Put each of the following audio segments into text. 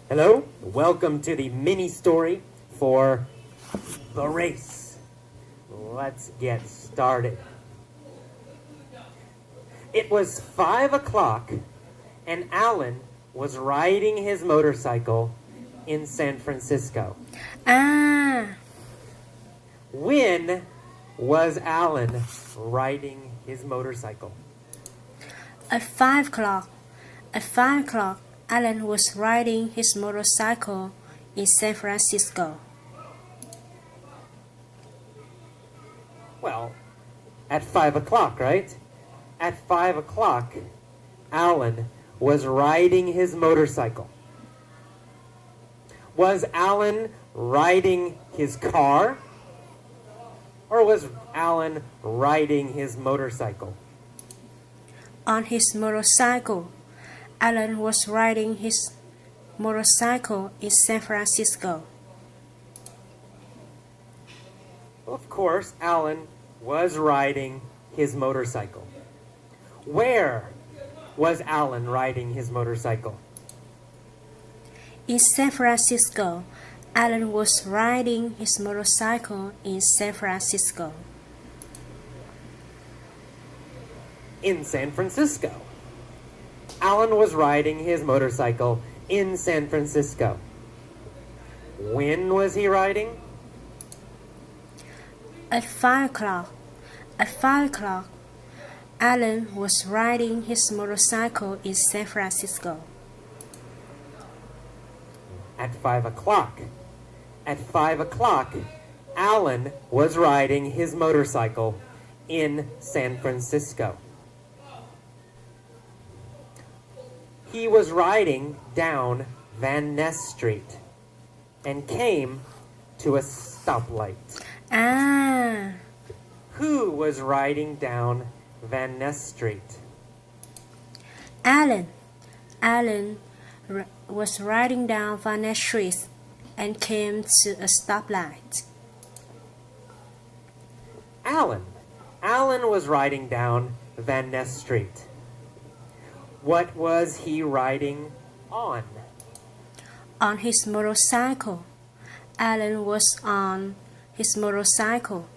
Hello, welcome to the mini story for The Race. Let's get started. It was 5 o'clock and Alan was riding his motorcycle in San Francisco. When was Alan riding his motorcycle? At 5 o'clock. At 5 o'clock, Alan was riding his motorcycle in San Francisco. Well, at 5 o'clock, right? At 5 o'clock, Alan was riding his motorcycle. Was Alan riding his car? Or was Alan riding his motorcycle? On his motorcycle. Alan was riding his motorcycle in San Francisco. Of course, Alan was riding his motorcycle. Where was Alan riding his motorcycle? In San Francisco. Alan was riding his motorcycle in San Francisco. In San Francisco. Alan was riding his motorcycle in San Francisco. When was he riding? At 5 o'clock. At 5 o'clock, Alan was riding his motorcycle in San Francisco. At 5 o'clock. At 5 o'clock, Alan was riding his motorcycle in San Francisco. He was riding down Van Ness Street and came to a stoplight. Who was riding down Van Ness Street? Alan. Alan was riding down Van Ness Street and came to a stoplight. Alan was riding down Van Ness Street. What was he riding on? On his motorcycle. Alan was on his motorcycle.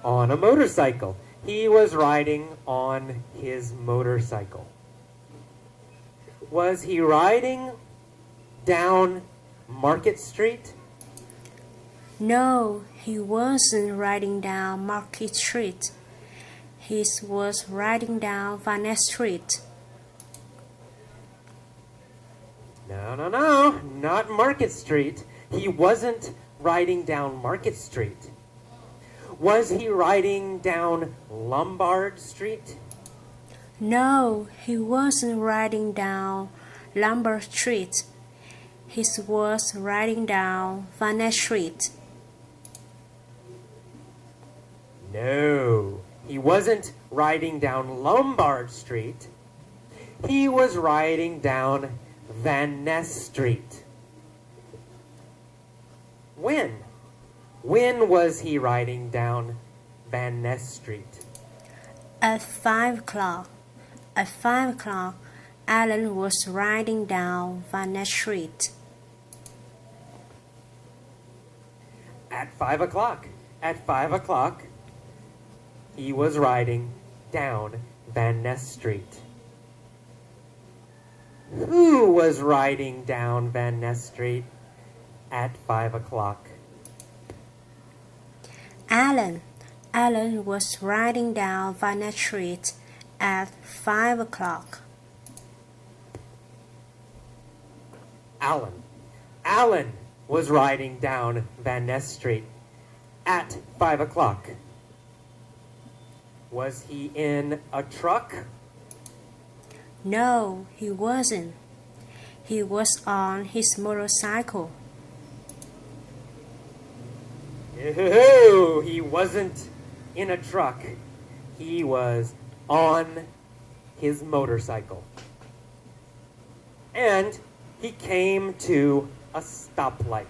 On a motorcycle. He was riding on his motorcycle. Was he riding down Market Street? No, he wasn't riding down Market Street. He was riding down Van Ness Street. No, not Market Street. He wasn't riding down Market Street. Was he riding down Lombard Street? No, he wasn't riding down Lombard Street. He was riding down Van Ness Street. No, he wasn't riding down Lombard Street. He was riding down Van Ness Street. When? When was he riding down Van Ness Street? At 5 o'clock. At 5 o'clock, Alan was riding down Van Ness Street. At 5 o'clock. At 5 o'clock, he was riding down Van Ness Street. Who was riding down Van Ness Street at 5 o'clock? Alan. Alan was riding down Van Ness Street at 5 o'clock. Alan was riding down Van Ness Street at 5 o'clock. Was he in a truck? No, he wasn't. He was on his motorcycle. No, he wasn't in a truck. He was on his motorcycle. And he came to a stoplight.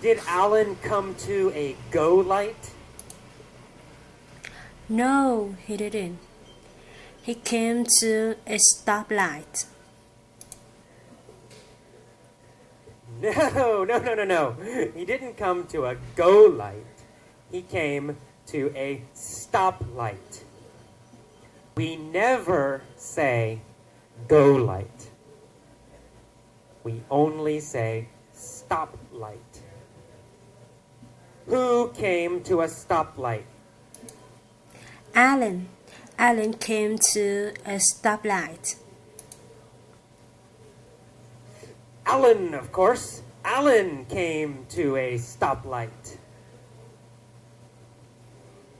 Did Alan come to a go light? No, he didn't. He came to a stoplight. No. He didn't come to a go light. He came to a stoplight. We never say go light. We only say stoplight. Who came to a stoplight? Alan. Alan came to a stoplight. Alan, of course. Alan came to a stoplight.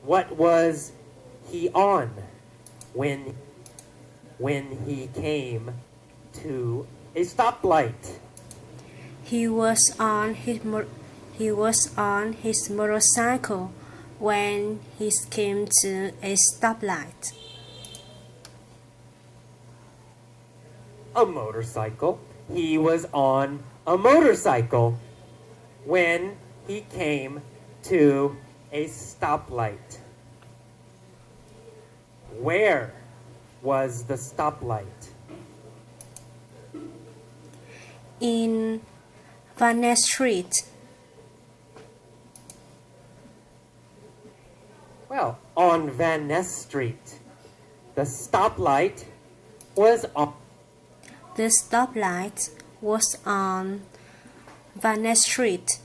What was he on when he came to a stoplight? He was on his motorcycle when he came to a stoplight. A motorcycle. He was on a motorcycle when he came to a stoplight. Where was the stoplight? In Van Ness Street. Well, on Van Ness Street. The stoplight was on. The stoplight was on Van Ness Street.